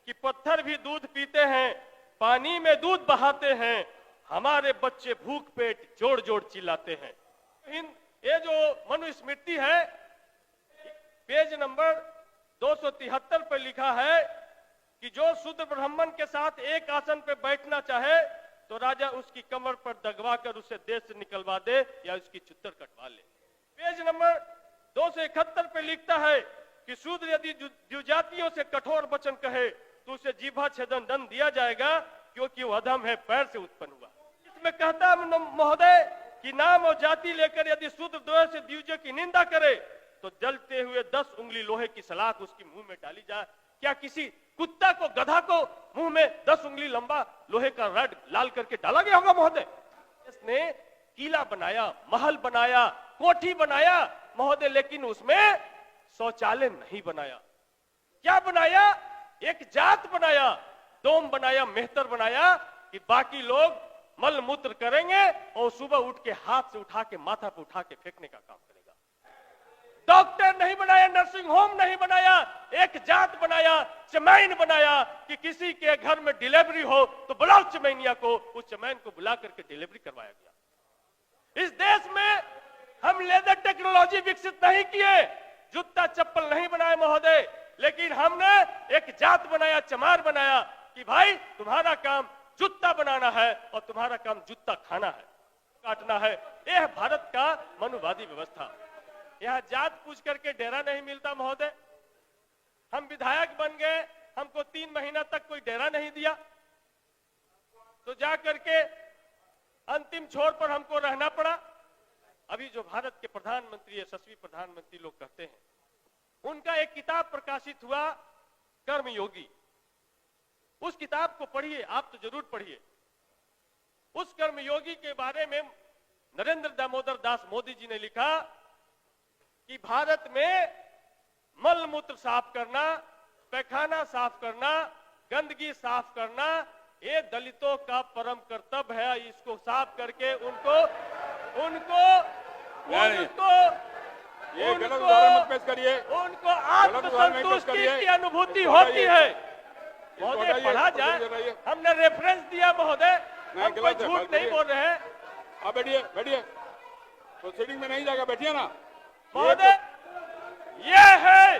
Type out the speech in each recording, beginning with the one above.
कि पत्थर भी दूध पीते हैं, पानी में दूध बहाते हैं, हमारे बच्चे भूख पेट जोड़ जोड़ चिल्लाते हैं। ये जो मनुस्मृति है, पेज नंबर 273 पर लिखा है कि जो शूद्र ब्राह्मण के साथ एक आसन पर बैठना चाहे तो राजा उसकी कमर पर दगवा कर उसे देश से निकलवा दे या उसकी चुत्तर कटवा ले। पेज नंबर 271 पे लिखता है कि शूद्र यदि द्विजातियों से कठोर वचन कहे तो उसे जीभा छेदन दंड दिया जाएगा, क्योंकि वह अधम है, पैर से उत्पन्न हुआ। इसमें कहता है महोदय कि नाम और जाति लेकर यदि शूद्र द्वय से द्विज की निंदा करे तो जलते हुए 10 उंगली लोहे की सलाख उसके मुंह में डाली जाए। क्या किसी कुत्ता को, गधा को मुंह में 10 उंगली लंबा लोहे का रड लाल करके डाला गया होगा महोदय? इसने किला बनाया, महल बनाया, कोठी बनाया महोदय, लेकिन उसमें शौचालय नहीं बनाया। क्या बनाया? एक जात बनाया, डोम बनाया, मेहतर बनाया कि बाकी लोग मल मूत्र करेंगे और सुबह उठ के हाथ से उठा के माथा पे उठा के फेंकने का काम करेगा। डॉक्टर नहीं बनाया, नर्सिंग होम नहीं बनाया, एक जात बनाया, चमैन बनाया कि किसी के घर में डिलीवरी हो तो बुलाओ चमैनिया को, उस चमैन को बुला करके डिलीवरी करवाया गया। इस देश में हम लेदर टेक्नोलॉजी विकसित नहीं किए, जूता चप्पल नहीं बनाए महोदय, लेकिन हमने एक जात बनाया, चमार बनाया कि भाई तुम्हारा काम जूता बनाना है और तुम्हारा काम जूता खाना है, काटना है। यह भारत का मनुवादी व्यवस्था। यह जात पूछ करके डेरा नहीं मिलता महोदय। हम विधायक बन गए, हमको 3 महीना तक कोई डेरा नहीं दिया, तो जा करके अंतिम छोर पर हमको रहना पड़ा। अभी जो भारत के प्रधानमंत्री, यशस्वी प्रधानमंत्री लोग कहते हैं, उनका एक किताब प्रकाशित हुआ, कर्मयोगी। उस किताब को पढ़िए, आप तो जरूर पढ़िए। उस कर्मयोगी के बारे में नरेंद्र दामोदर दास मोदी जी ने लिखा कि भारत में मल मूत्र साफ करना, पैखाना साफ करना, गंदगी साफ करना, ये दलितों का परम कर्तव्य है। इसको साफ करके उनको आत्मसंतुष्टि की अनुभूति होती है। महोदय पढ़ा जाए, हमने रेफरेंस दिया महोदय, हम कोई झूठ नहीं बोल रहे हैं। आप बैठिए, बैठिए, प्रोसीडिंग में नहीं जाएगा, बैठिए ना महोदय। ये है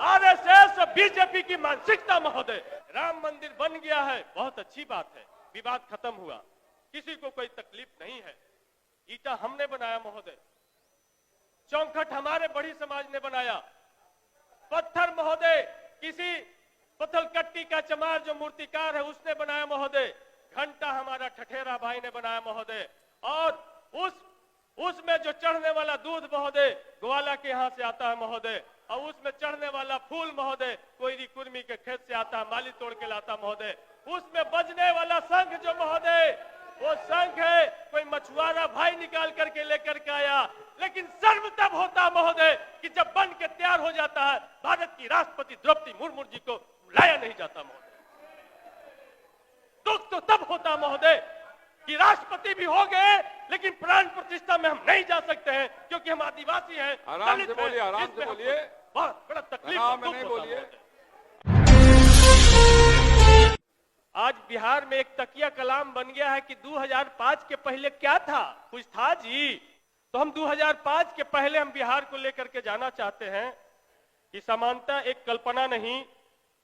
आरएसएस बीजेपी की मानसिकता महोदय। राम मंदिर बन गया है, बहुत अच्छी बात है, विवाद खत्म हुआ, किसी को कोई तकलीफ नहीं है। ईटा हमने बनाया महोदय, चौखट हमारे बड़ी समाज ने बनाया, पत्थर महोदय किसी पत्थलकट्टी का चमार जो मूर्तिकार है उसने बनाया महोदय, घंटा हमारा ठठेरा भाई ने बनाया महोदय, और उसमें जो चढ़ने वाला दूध महोदय ग्वाला के यहाँ से आता है महोदय, और उसमें चढ़ने वाला फूल महोदय कोयरी कुर्मी के खेत से आता है, माली तोड़ के लाता महोदय। उसमें बजने वाला शंख जो महोदय, वो शंख है कोई मछुआरा भाई निकाल करके लेकर के आया। लेकिन सर्व तब होता महोदय कि जब बन के तैयार हो जाता है, भारत की राष्ट्रपति द्रौपदी मुर्मू जी को लाया नहीं जाता महोदय। दुख तो तब होता महोदय कि राष्ट्रपति भी हो गए लेकिन प्राण प्रतिष्ठा में हम नहीं जा सकते हैं, क्योंकि हम आदिवासी हैं। आराम से बोलिए, आराम से बोलिए, बहुत बड़ा तकलीफ नहीं बोलिए। आज बिहार में एक तकिया कलाम बन गया है कि 2005 के पहले क्या था, कुछ था जी। तो हम 2005 के पहले हम बिहार को लेकर के जाना चाहते हैं कि समानता एक कल्पना नहीं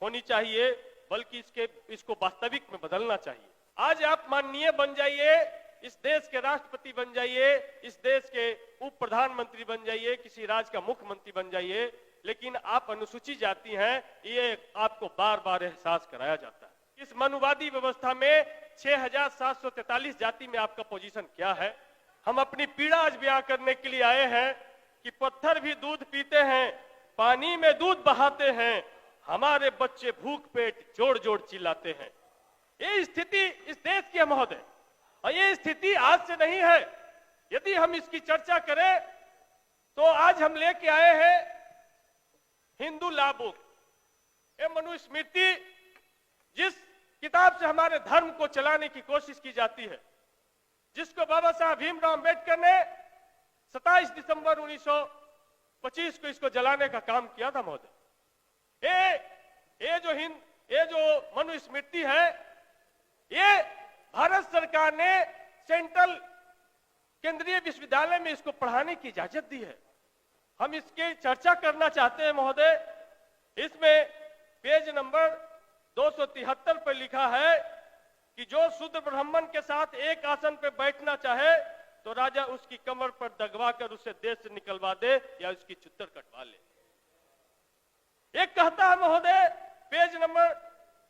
होनी चाहिए, बल्कि इसको वास्तविक में बदलना चाहिए। आज आप माननीय बन जाइए, इस देश के राष्ट्रपति बन जाइए, इस देश के उप प्रधानमंत्री बन जाइए, किसी राज्य का मुख्यमंत्री बन जाइए, लेकिन आप अनुसूचित जाति हैं, ये आपको बार बार एहसास कराया जाता है। इस मनुवादी व्यवस्था में 6743 जाति में आपका पोजीशन क्या है? हम अपनी पीड़ा आज बयां करने के लिए आए हैं कि पत्थर भी दूध पीते हैं, पानी में दूध बहाते हैं, हमारे बच्चे भूख पेट जोड़ जोड़ चिल्लाते हैं। ये स्थिति इस देश की है महोदय, और ये स्थिति आज से नहीं है। यदि हम इसकी चर्चा करें तो आज हम लेके आए हैं हिंदू लॉ बुक, ये मनुस्मृति, जिस किताब से हमारे धर्म को चलाने की कोशिश की जाती है, जिसको बाबा साहब भीमराव अंबेडकर ने 27 दिसंबर 1925 को इसको जलाने का काम किया था महोदय। ये जो ये जो मनुस्मृति है, ये भारत सरकार ने सेंट्रल केंद्रीय विश्वविद्यालय में इसको पढ़ाने की इजाजत दी है। हम इसकी चर्चा करना चाहते हैं महोदय। इसमें पेज नंबर 273 पर लिखा है कि जो शूद्र ब्राह्मण के साथ एक आसन पर बैठना चाहे तो राजा उसकी कमर पर दगवा कर उसे देश से निकलवा दे या उसकी चुत्तर कटवा ले। एक कहता है महोदय, पेज नंबर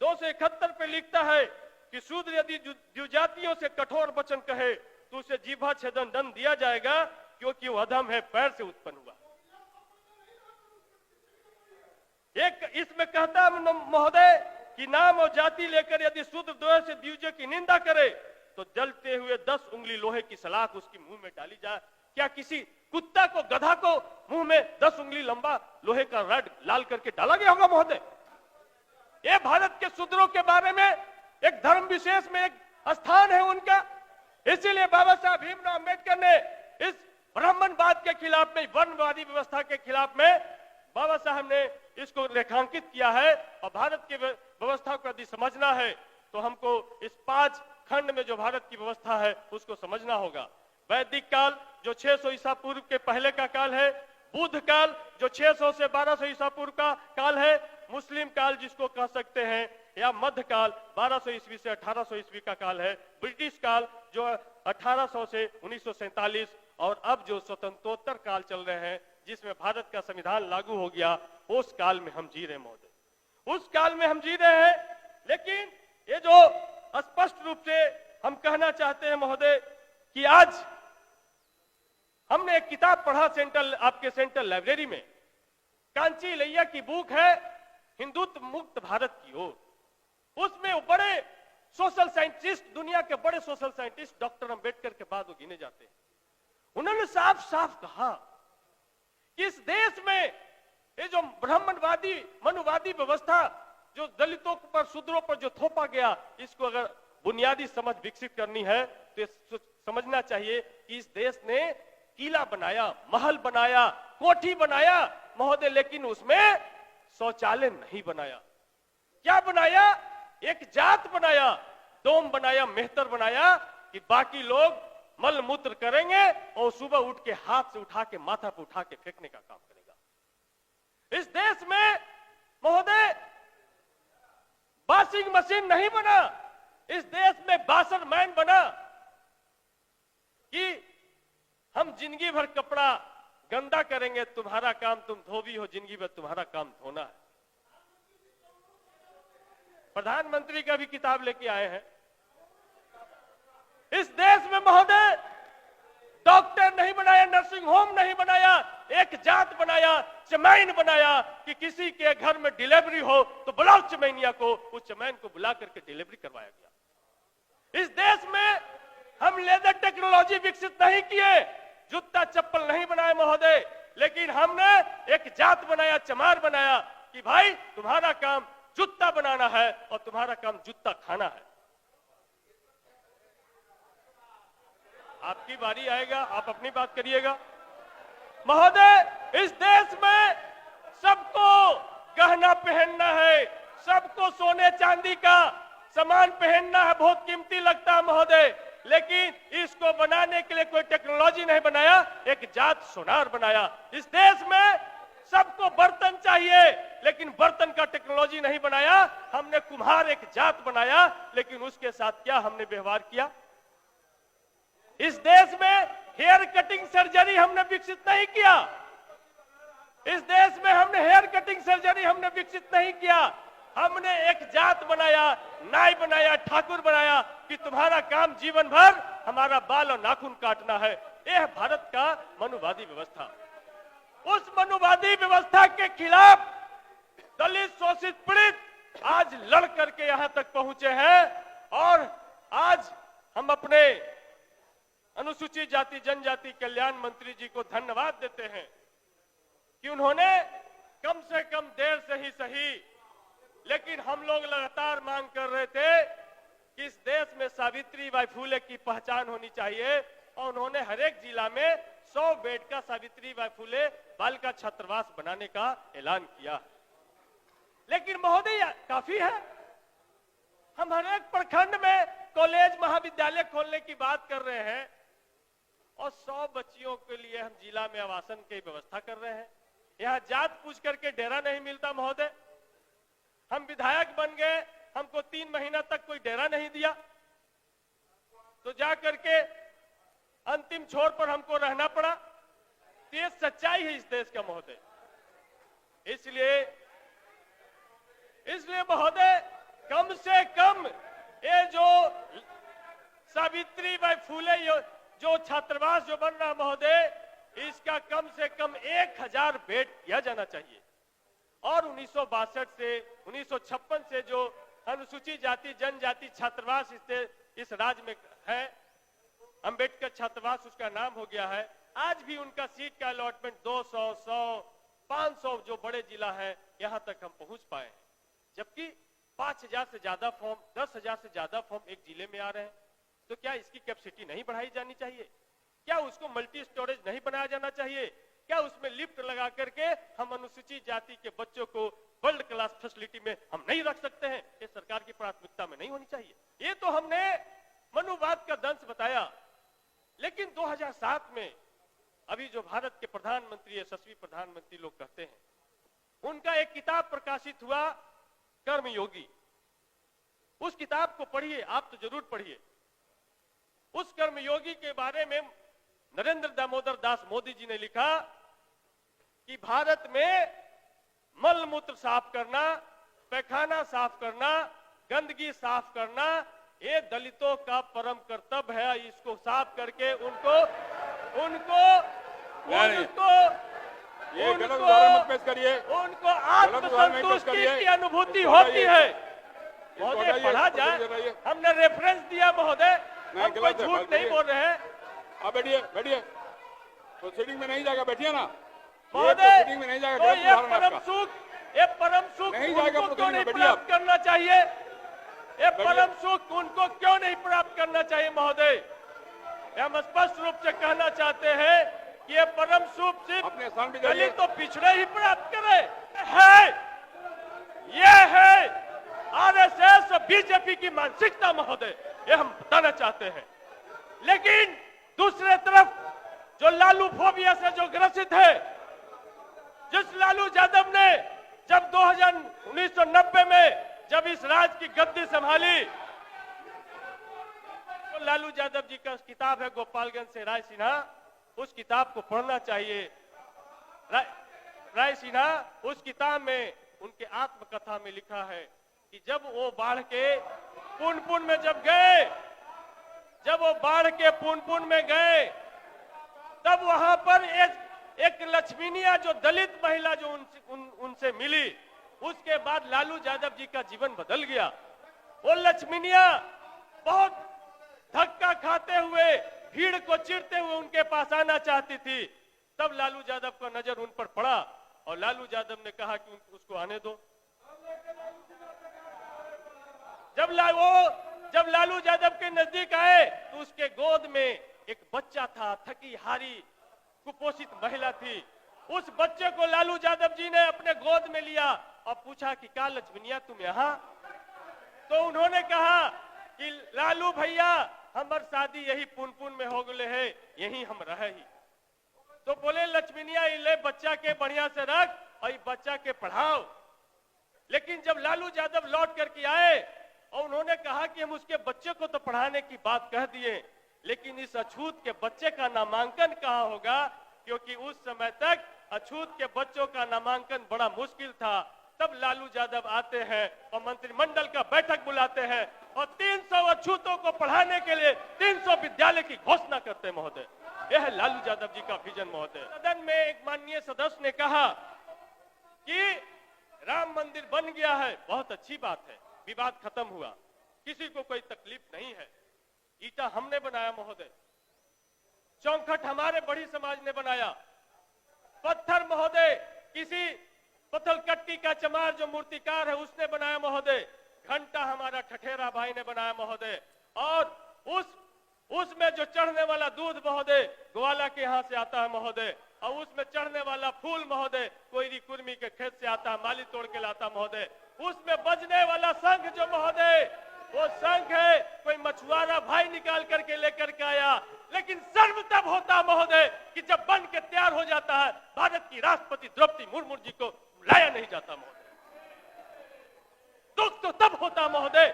271 पे लिखता है कि शूद्र यदि द्विजातियों से कठोर वचन कहे तो उसे जीभा छेदन दंड दिया जाएगा, क्योंकि वो अधम है, पैर से उत्पन्न हुआ। एक इसमें कहता है महोदय कि नाम और जाति लेकर यदि शूद्र द्वय से द्विजों की निंदा करे तो जलते हुए 10 उंगली लोहे की सलाख उसकी मुंह में डाली जाए। क्या किसी कुत्ता को, गधा को मुंह में 10 उंगली लंबा लोहे का रड लाल करके डाला गया होगा महोदय? ये भारत के शूद्रों के बारे में एक धर्म विशेष में एक स्थान है उनका। इसीलिए बाबा साहब भीमराव अम्बेडकर ने इस ब्राह्मणवाद के खिलाफ में, वर्णवादी व्यवस्था के खिलाफ में बाबा साहब ने इसको रेखांकित किया है। और भारत की व्यवस्था को यदि समझना है तो हमको इस 5 खंड में जो भारत की व्यवस्था है उसको समझना होगा। वैदिक काल जो 600 ईसा पूर्व के पहले का काल है, बुद्ध काल जो 600 से 1200 ईसा पूर्व का काल है, मुस्लिम काल जिसको कह सकते हैं, या मध्य काल 1200 ईस्वी से 1800 ईस्वी का काल है, ब्रिटिश काल जो 1800 से 1947, और अब जो स्वतंत्रोत्तर काल चल रहे हैं जिसमें भारत का संविधान लागू हो गया, उस काल में हम जी रहे महोदय, उस काल में हम जी रहे हैं। लेकिन ये जो स्पष्ट रूप से हम कहना चाहते हैं महोदय कि आज हमने एक किताब पढ़ा आपके सेंट्रल लाइब्रेरी में, कांची लैया की बुक है हिंदुत्व मुक्त भारत की ओर। उसमें बड़े सोशल साइंटिस्ट, दुनिया के बड़े सोशल साइंटिस्ट डॉक्टर अंबेडकर के बाद वो गिने जाते हैं। उन्होंने साफ साफ कहा कि इस देश में ये जो ब्राह्मणवादी मनुवादी व्यवस्था जो दलितों पर, शूद्रों पर जो थोपा गया, इसको अगर बुनियादी समझ विकसित करनी है तो समझना चाहिए कि इस देश ने किला बनाया, महल बनाया, कोठी बनाया महोदय, लेकिन उसमें शौचालय नहीं बनाया। क्या बनाया? एक जात बनाया, डोम बनाया, मेहतर बनाया कि बाकी लोग मल मूत्र करेंगे और सुबह उठ के हाथ से उठा के माथा पे उठा के फेंकने का काम करेगा। इस देश में महोदय वॉशिंग मशीन नहीं बना, इस देश में बासर मैन बना कि हम जिंदगी भर कपड़ा गंदा करेंगे, तुम्हारा काम, तुम धोबी हो, जिंदगी भर तुम्हारा काम धोना है। प्रधानमंत्री का भी किताब लेके आए हैं। इस देश में महोदय डॉक्टर नहीं बनाया, नर्सिंग होम नहीं बनाया, एक जात बनाया, चमैन बनाया कि किसी के घर में डिलीवरी हो तो बुलाओ चमैनिया को, उस चमैन को बुला करके डिलीवरी करवाया गया। इस देश में हम लेदर टेक्नोलॉजी विकसित नहीं किए, जूता चप्पल नहीं बनाए महोदय, लेकिन हमने एक जात बनाया, चमार बनाया कि भाई तुम्हारा काम जूता बनाना है और तुम्हारा काम जूता खाना है। आपकी बारी आएगा, आप अपनी बात करिएगा। महोदय इस देश में सबको गहना पहनना है, सबको सोने चांदी का सामान पहनना है, बहुत कीमती लगता है महोदय, लेकिन इसको बनाने के लिए कोई टेक्नोलॉजी नहीं बनाया, एक जात सोनार बनाया। इस देश में सबको बर्तन चाहिए, लेकिन बर्तन का टेक्नोलॉजी नहीं बनाया। हमने कुम्हार एक जात बनाया, लेकिन उसके साथ क्या हमने व्यवहार किया? इस देश में हेयर कटिंग सर्जरी हमने विकसित नहीं किया। इस देश में हमने हेयर कटिंग सर्जरी हमने विकसित नहीं किया। हमने एक जात बनाया, नाई बनाया, ठाकुर बनाया कि तुम्हारा काम जीवन भर हमारा बाल और नाखून काटना है। यह भारत का मनुवादी व्यवस्था। उस मनुवादी व्यवस्था के खिलाफ दलित, शोषित, पीड़ित आज लड़ करके यहां तक पहुंचे हैं। और आज हम अपने अनुसूचित जाति जनजाति कल्याण मंत्री जी को धन्यवाद देते हैं कि उन्होंने कम से कम देर से ही सही, लेकिन हम लोग लगातार मांग कर रहे थे कि इस देश में सावित्रीबाई फुले की पहचान होनी चाहिए, और उन्होंने हर एक जिला में 100 बेड का सावित्रीबाई फुले बालिका छात्रावास बनाने का ऐलान किया। लेकिन महोदय काफी है। हम हर एक प्रखंड में कॉलेज महाविद्यालय खोलने की बात कर रहे हैं और 100 बच्चियों के लिए हम जिला में आवासन की व्यवस्था कर रहे हैं। यहाँ जात पूछ करके डेरा नहीं मिलता महोदय। हम विधायक बन गए, हमको 3 महीना तक कोई डेरा नहीं दिया, तो जा करके अंतिम छोर पर हमको रहना पड़ा। ये सच्चाई है इस देश का महोदय। इसलिए महोदय कम से कम ये जो सावित्रीबाई फुले जो छात्रावास जो बन रहा महोदय, इसका कम से कम 1000 बेड किया जाना चाहिए। और 1962 से 1956 से जो अनुसूचित जाति जनजाति छात्रावास इस राज्य में है, अंबेडकर छात्रावास उसका नाम हो गया है, आज भी उनका सीट का अलॉटमेंट 200, 100, 500 जो बड़े जिला है यहां तक हम पहुंच पाए हैं। जबकि 5000 से ज्यादा फॉर्म, 10,000 से ज्यादा फॉर्म एक जिले में आ रहे हैं। तो क्या इसकी कैपेसिटी नहीं बढ़ाई जानी चाहिए? क्या उसको मल्टी स्टोरेज नहीं बनाया जाना चाहिए? क्या उसमें लिफ्ट लगा करके हम अनुसूचित जाति के बच्चों को वर्ल्ड क्लास फैसिलिटी में हम नहीं रख सकते हैं? ये सरकार की प्राथमिकता में नहीं होनी चाहिए। ये तो हमने मनुवाद का दंश बताया, लेकिन 2007 में अभी जो भारत के प्रधानमंत्री, यशस्वी प्रधानमंत्री लोग कहते हैं, उनका एक किताब प्रकाशित हुआ कर्मयोगी। उस किताब को पढ़िए, आप तो जरूर पढ़िए। उस कर्मयोगी के बारे में नरेंद्र दामोदर दास मोदी जी ने लिखा कि भारत में मल मूत्र साफ करना, पैखाना साफ करना, गंदगी साफ करना, ये दलितों का परम कर्तव्य है। इसको साफ करके उनको आत्मसंतुष्टि की अनुभूति होती है। महोदय पढ़ा जाए, हमने रेफरेंस दिया महोदय, हम कोई झूठ नहीं बोल रहे हैं। आप बैठिए, बैठिए। तो सीटिंग में नहीं जाएगा, बैठिए ना महोदय। सीटिंग में नहीं जाएगा। तो ये परम सुख नहीं जाएगा, उनको क्यों नहीं प्राप्त करना चाहिए? ये परम सुख उनको क्यों नहीं प्राप्त करना चाहिए महोदय? हम स्पष्ट रूप से कहना चाहते हैं कि ये परम सुख सिर्फ दलित तो पिछड़े ही प्राप्त करे है। ये है आरएसएस और बीजेपी की मानसिकता महोदय, ये हम बताना चाहते हैं। लेकिन दूसरे तरफ जो लालू फोबिया से जो ग्रसित है, जिस लालू यादव ने जब 1990 में जब इस राज्य की गद्दी संभाली, तो लालू यादव जी का किताब है गोपालगंज से राय सिन्हा, उस किताब को पढ़ना चाहिए। राय सिन्हा उस किताब में उनके आत्मकथा में लिखा है कि जब वो बाढ़ के पुनपुन में पुनपुन में गए, तब वहां पर एक लक्ष्मीनिया जो दलित महिला जो उनसे मिली, उसके बाद लालू यादव जी का जीवन बदल गया। वो लक्ष्मीनिया बहुत धक्का खाते हुए, भीड़ को चिरते हुए उनके पास आना चाहती थी। तब लालू यादव का नजर उन पर पड़ा और लालू यादव ने कहा कि उसको आने दो। जब लालू यादव के नजदीक आए तो उसके गोद में एक बच्चा था, थकी हारी कुपोषित महिला थी। उस बच्चे को लालू यादव जी ने अपने गोद में लिया और पूछा कि क्या लक्ष्मीनिया तुम यहाँ? तो उन्होंने कहा कि लालू भैया हमार शादी यही पुनपुन में हो गए है, यही हम रहे ही। तो बोले लक्ष्मीनिया ले बच्चा के बढ़िया से रख और बच्चा के पढ़ाओ। लेकिन जब लालू यादव लौट करके आए और उन्होंने कहा कि हम उसके बच्चे को तो पढ़ाने की बात कह दिए, लेकिन इस अछूत के बच्चे का नामांकन कहाँ होगा? क्योंकि उस समय तक अछूत के बच्चों का नामांकन बड़ा मुश्किल था। तब लालू यादव आते हैं और मंत्रिमंडल का बैठक बुलाते हैं और 300 अछूतों को पढ़ाने के लिए 300 विद्यालय की घोषणा करते हैं महोदय। यह है लालू यादव जी का विजन महोदय। सदन में एक माननीय सदस्य ने कहा कि राम मंदिर बन गया है, बहुत अच्छी बात है, विवाद खत्म हुआ, किसी को कोई तकलीफ नहीं है। ईटा हमने बनाया महोदय, चौखट हमारे बड़ी समाज ने बनाया, पत्थर महोदय किसी पत्थलकट्टी का चमार जो मूर्तिकार है उसने बनाया महोदय, घंटा हमारा ठठेरा भाई ने बनाया महोदय। और उस उसमें जो चढ़ने वाला दूध महोदय ग्वाला के यहाँ से आता है महोदय, और उसमें चढ़ने वाला फूल महोदय कोयरी कुर्मी के खेत से आता है, माली तोड़ के लाता महोदय। उसमें बजने वाला शंख जो महोदय, वो शंख है कोई मछुआरा भाई निकाल करके लेकर के आया। लेकिन शर्म तब होता महोदय कि जब बन के तैयार हो जाता है, भारत की राष्ट्रपति द्रौपदी मुर्मू जी को लाया नहीं जाता महोदय। दुख तो तब होता महोदय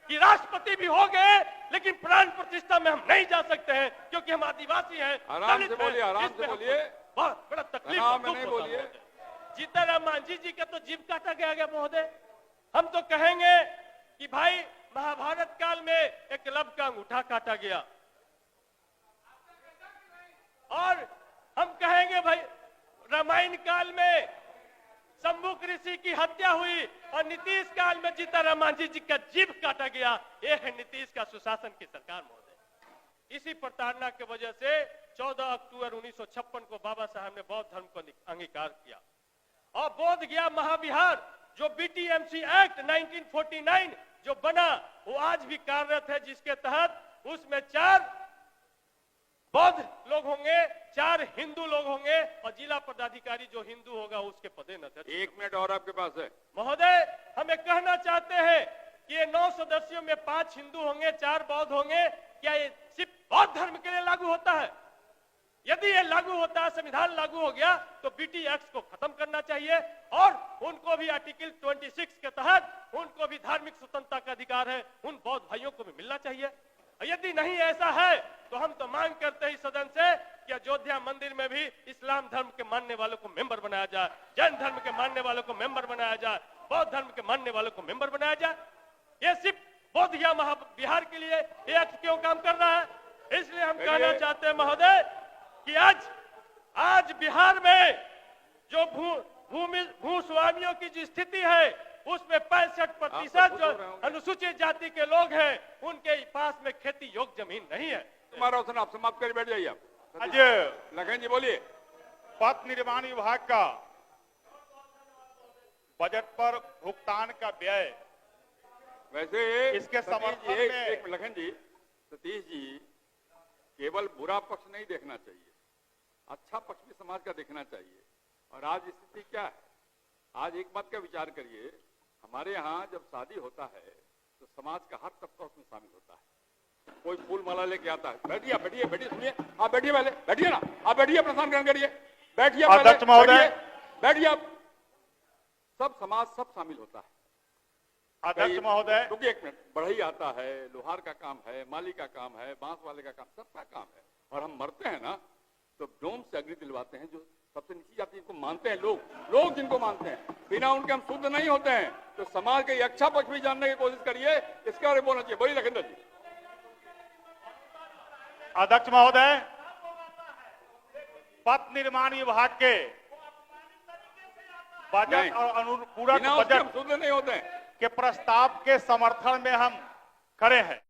कि राष्ट्रपति भी हो गए, लेकिन प्राण प्रतिष्ठा में हम नहीं जा सकते हैं, क्योंकि हम आदिवासी हैं, आराम दलित से बोलिए, हैं। आराम इसमें से हमको बोलिए। बहुत बड़ा तकलीफ हाँ, और दुख नहीं होता बोलिए। महोदय। जीतन राम मांझी जी का तो जीव काटा गया महोदय। हम तो कहेंगे कि भाई महाभारत काल में एकलव्य का अंगूठा काटा गया, और हम कहेंगे भाई रामायण काल में शंभुक ऋषि की हत्या हुई, और नीतीश काल में जीतन मांझी जी का जीभ काटा गया। ये है नीतीश का सुशासन की सरकार महोदय। इसी प्रताड़ना की वजह से 14 अक्टूबर 1956 को बाबा साहब ने बौद्ध धर्म को अंगीकार किया, और बोध गया महाविहार जो बीटीएमसी एक्ट 1949 जो बना, वो आज भी कार्यरत है, जिसके तहत उसमें 4 बौद्ध लोग होंगे, 4 हिंदू लोग होंगे, और जिला पदाधिकारी जो हिंदू होगा उसके पदेन। 1 मिनट और आपके पास है महोदय। हम ये कहना चाहते हैं कि ये 9 सदस्यों में 5 हिंदू होंगे, 4 बौद्ध होंगे। क्या ये सिर्फ बौद्ध धर्म के लिए लागू होता है? यदि ये लागू होता है, संविधान लागू हो गया, तो बीटी एक्ट को खत्म करना चाहिए, और उनको भी आर्टिकल 26 के तहत उनको भी धार्मिक स्वतंत्रता का अधिकार है, उन बौद्ध भाइयों को भी मिलना चाहिए। यदि नहीं ऐसा है, तो हम तो मांग करते हैं सदन से कि अयोध्या मंदिर में भी इस्लाम धर्म के मानने वालों को मेंबर बनाया जाए, जैन धर्म के मानने वालों को मेंबर बनाया जाए, बौद्ध धर्म के मानने वालों को मेंबर बनाया जाए। ये सिर्फ बोध गया महाविहार के लिए ये एक्ट क्यों काम कर रहा है? इसलिए हम कहना चाहते हैं महोदय कि आज बिहार में जो भूस्वामियों की जो स्थिति है, उसमें 65% जो अनुसूचित जाति के लोग हैं, उनके पास में खेती योग्य जमीन नहीं है। तुम्हारा रोशन आप समाप्त कर बैठ जाइए आप। आज लखन जी बोलिए। पथ निर्माण विभाग का बजट पर भुगतान का व्यय, वैसे इसके सतीश समर्थन जी, में- एक लखन जी, सतीश जी, केवल बुरा पक्ष नहीं देखना चाहिए, अच्छा पक्ष भी समाज का देखना चाहिए। और आज स्थिति क्या है? आज एक बात का विचार करिए, हमारे यहाँ जब शादी होता है तो समाज का हर तबका उसमें शामिल होता है। कोई फूल माला लेके आता है, बैठिए बैठिए बैठिए, सुनिए आप, बैठिए पहले, बैठिए ना आप, बैठिए प्रस्थान ग्रहण करिए, बैठिए आप, अध्यक्ष महोदय। बैठिए आप। सब समाज सब शामिल होता है। अध्यक्ष महोदय, रुकिए 1 मिनट। बढ़ई आता है, लोहार का काम है, माली का काम है, बांस वाले का काम, सबका काम है। और हम मरते हैं ना तो डोम से अग्नि दिलवाते हैं, जो सबसे नीची जाति जिनको मानते हैं लोग जिनको मानते हैं, बिना उनके हम शुद्ध नहीं होते हैं। तो समाज के अच्छा पक्ष भी जानने की कोशिश करिए, इसके बारे में बोलना चाहिए। बोलिए लखिंदर जी। अध्यक्ष महोदय, पथ निर्माण विभाग के बजट और अनुपूरक बिना उसके हम बजट शुद्ध नहीं होते हैं। के प्रस्ताव के समर्थन में हम खड़े हैं।